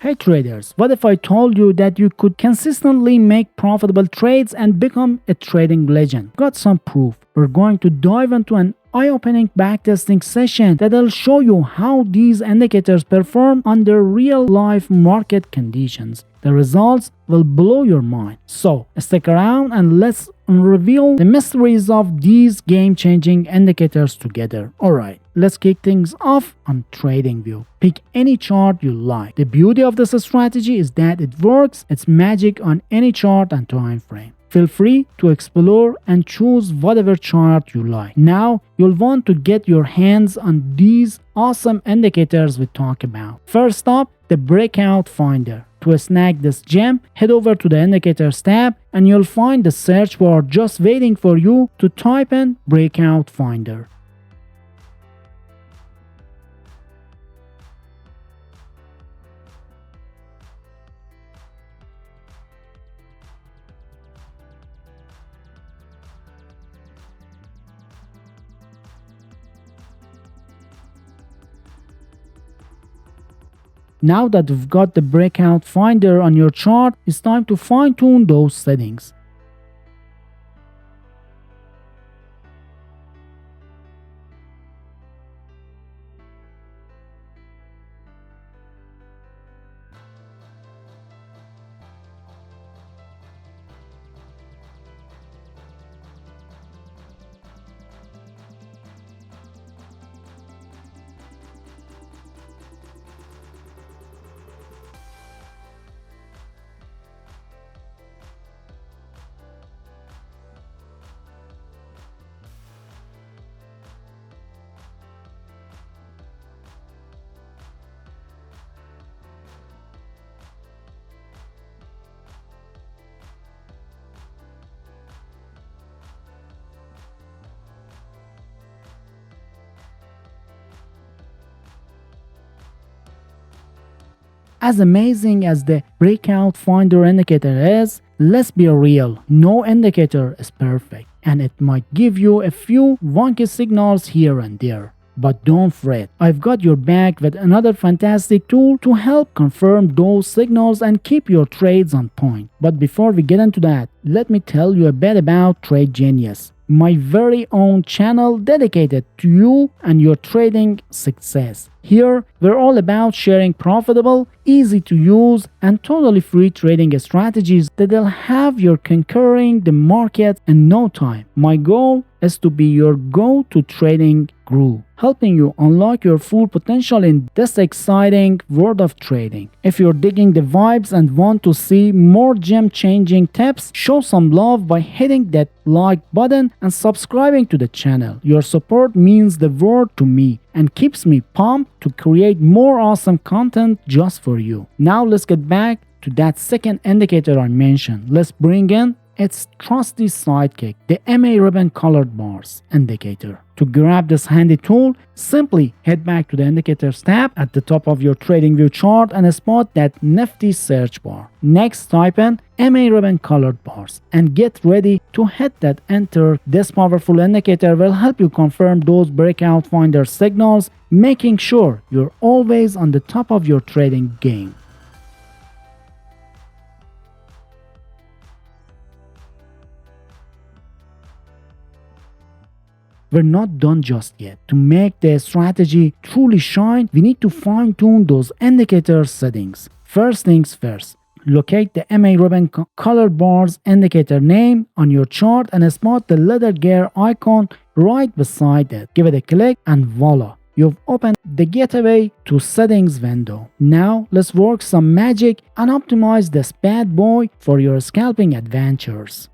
Hey traders, what if I told you that you could consistently make profitable trades and become a trading legend? Got some proof. We're going to dive into an eye-opening backtesting session that'll show you how these indicators perform under real-life market conditions. The results will blow your mind. So stick around and let's reveal the mysteries of these game-changing indicators together. Alright, let's kick things off on TradingView. Pick any chart you like. The beauty of this strategy is that it works its magic on any chart and time frame. Feel free to explore and choose whatever chart you like. Now, you'll want to get your hands on these awesome indicators we talk about. First up, the Breakout Finder. To snag this gem, head over to the Indicators tab and you'll find the search bar just waiting for you to type in Breakout Finder. Now that you've got the Breakout Finder on your chart, it's time to fine-tune those settings. As amazing as the Breakout Finder indicator is, let's be real, no indicator is perfect, and it might give you a few wonky signals here and there. But don't fret, I've got your back with another fantastic tool to help confirm those signals and keep your trades on point. But before we get into that, let me tell you a bit about TradeGenius, my very own channel dedicated to you and your trading success. Here, we're all about sharing profitable, easy to use, and totally free trading strategies that'll have you conquering the market in no time. My goal is to be your go-to trading guru, helping you unlock your full potential in this exciting world of trading. If you're digging the vibes and want to see more gem-changing tips, show some love by hitting that like button and subscribing to the channel. Your support means the world to me and keeps me pumped to create more awesome content just for you. Now let's get back to that second indicator I mentioned. Let's bring in its trusty sidekick, the MA ribbon colored bars indicator. To grab this handy tool, simply head back to the Indicators tab at the top of your TradingView chart and spot that nifty search bar. Next, type in MA ribbon colored bars and get ready to hit that enter. This powerful indicator will help you confirm those Breakout Finder signals, making sure you're always on the top of your trading game. We're not done just yet. To make the strategy truly shine, we need to fine-tune those indicator settings. First things first, locate the MA ribbon colored bars indicator name on your chart and spot the letter gear icon right beside it. Give it a click and voila, you've opened the Gateway to Settings window. Now let's work some magic and optimize this bad boy for your scalping adventures.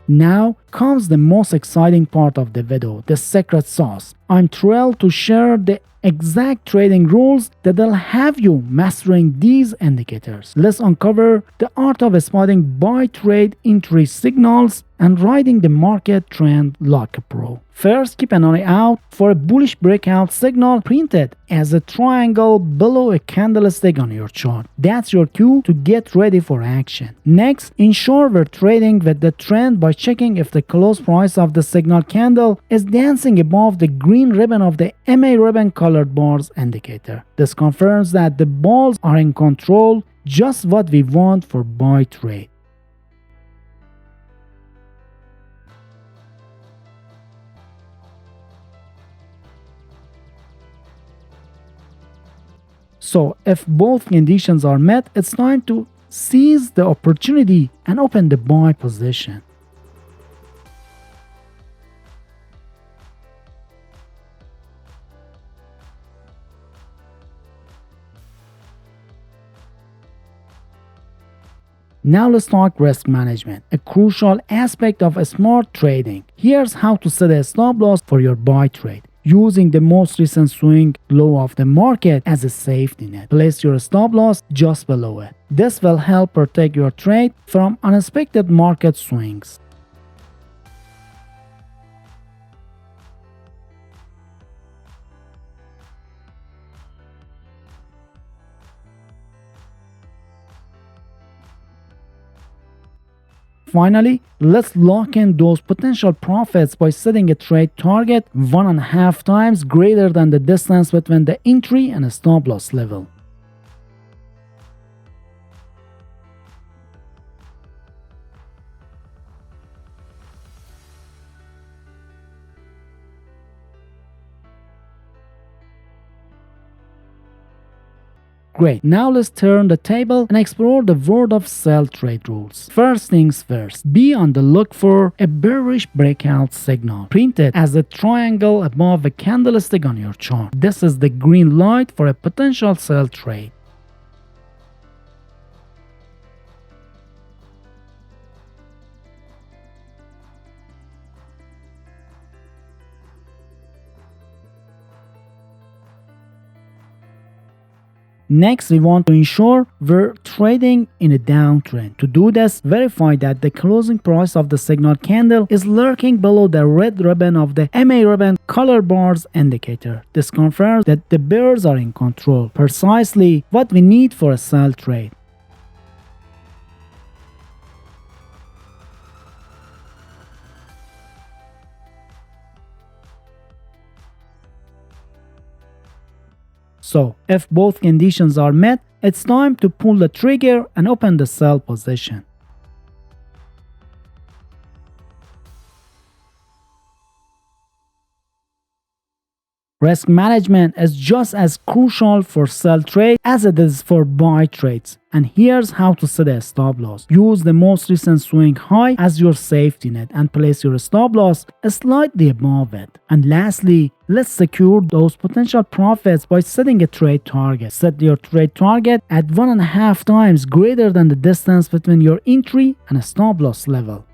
Now comes the most exciting part of the video, the secret sauce. I'm thrilled to share the exact trading rules that'll have you mastering these indicators. Let's uncover the art of spotting buy trade entry signals and riding the market trend like a pro. First, keep an eye out for a bullish breakout signal printed as a triangle below a candlestick on your chart. That's your cue to get ready for action. Next, ensure we're trading with the trend by checking if the close price of the signal candle is dancing above the green ribbon of the MA ribbon colored bars indicator. This confirms that the bulls are in control, just what we want for buy trade. So if both conditions are met, it's time to seize the opportunity and open the buy position. Now let's talk risk management, a crucial aspect of smart trading. Here's how to set a stop loss for your buy trade. Using the most recent swing low of the market as a safety net. Place your stop loss just below it. This will help protect your trade from unexpected market swings. Finally, let's lock in those potential profits by setting a trade target 1.5 times greater than the distance between the entry and stop loss level. Great, now let's turn the table and explore the world of sell trade rules. First things first, be on the look for a bearish breakout signal printed as a triangle above a candlestick on your chart. This is the green light for a potential sell trade. Next, we want to ensure we're trading in a downtrend. To do this, verify that the closing price of the signal candle is lurking below the red ribbon of the MA ribbon color bars indicator. This confirms that the bears are in control, precisely what we need for a sell trade. So, if both conditions are met, it's time to pull the trigger and open the sell position. Risk management is just as crucial for sell trade as it is for buy trades. And here's how to set a stop loss. Use the most recent swing high as your safety net and place your stop loss slightly above it. And lastly, let's secure those potential profits by setting a trade target. Set your trade target at 1.5 times greater than the distance between your entry and a stop loss level.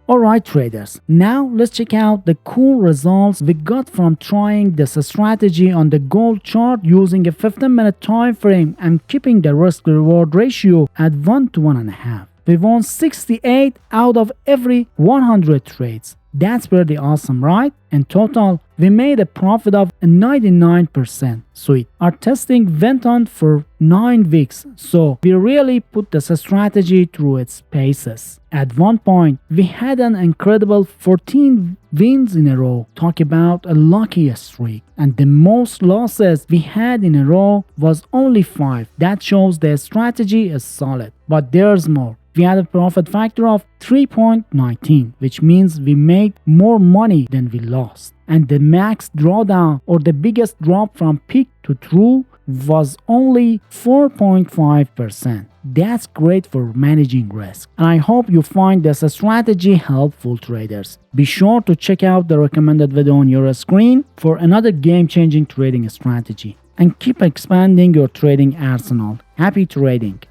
Alright traders, now let's check out the cool results we got from trying this strategy on the gold chart using a 15-minute time frame and keeping the risk reward ratio at 1 to 1.5. We won 68 out of every 100 trades. That's pretty awesome, right? In total, we made a profit of 99%. Sweet. Our testing went on for 9 weeks, so we really put this strategy through its paces. At one point, we had an incredible 14 wins in a row. Talk about a lucky streak. And the most losses we had in a row was only 5. That shows the strategy is solid. But there's more. We had a profit factor of 3.19, which means we made more money than we lost. And the max drawdown, or the biggest drop from peak to true, was only 4.5%. That's great for managing risk. And I hope you find this strategy helpful, traders. Be sure to check out the recommended video on your screen for another game-changing trading strategy. and keep expanding your trading arsenal. Happy trading!